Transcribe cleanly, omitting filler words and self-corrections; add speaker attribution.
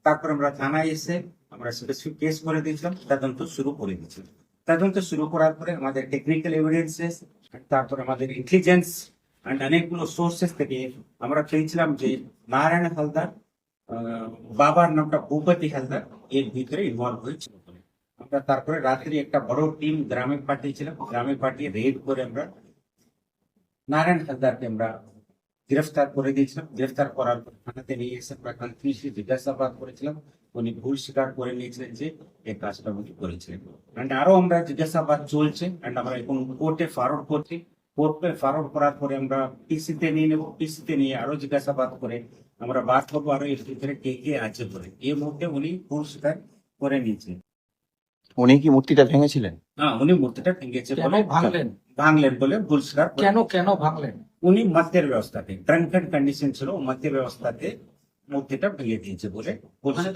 Speaker 1: তারপর আমরা থানায় এসে আমরা স্পেসিফিক কেস করে দিয়েছিলাম, তদন্ত শুরু করে দিয়েছিলাম। তদন্ত শুরু করার পরে আমাদের টেকনিক্যাল এভিডেন্সেস, তারপর আমাদের ইন্টেলিজেন্স অ্যান্ড অনেকগুলো সোর্সেস থেকে আমরা পেয়েছিলাম যে নারায়ণ হালদার, বাবার নামটা ভূপতি হালদার, এর ভিতরে ইনভলভ হয়েছিল। আমরা তারপরে রাত্রি একটা বড় টিম গ্রামে পাঠিয়েছিলাম, গ্রামে পাঠিয়ে রেড করে আমরা নারায়ণ হালদারকে আমরা গ্রেফতার করে দিয়েছিলাম। গ্রেফতার করার পর থানাতে নিয়ে এসে আমরা কন্টিনিউসলি জিজ্ঞাসাবাদ করেছিলাম। উনি ভুল স্বীকার করে নিয়েছিলেন যে এই কাজটা উনি করেছিলেন। অ্যান্ড আরো আমরা জিজ্ঞাসাবাদ চলছে, অ্যান্ড আমরা এখন কোর্টে ফরওয়ার্ড করছি। কোর্টে ফরওয়ার্ড করার পরে আমরা পিসিতে নিয়ে নেবো, পিসিতে নিয়ে আরো জিজ্ঞাসাবাদ করে আমরা বাদ করবো আরো এর ভিতরে কে কে আছে বলে। এই মুহূর্তে উনি ভুল স্বীকার করে নিয়েছেন।
Speaker 2: উনি কি মূর্তিটা ভেঙেছিলেন?
Speaker 1: হ্যাঁ, উনি মূর্তিটা ভেঙেছে
Speaker 3: কেন
Speaker 1: বলে
Speaker 3: ভাঙলেন?
Speaker 1: ভাঙলেন বলে ভুল স্বীকার করে।
Speaker 3: কেন ভাঙলেন?
Speaker 1: উনি মদ্যের ব্যবস্থাতে, ড্রাঙ্কেন কন্ডিশন ছিল, মদ্যের ব্যবস্থাতে মূর্তিটা ভেঙে দিয়েছে বলে বলছে।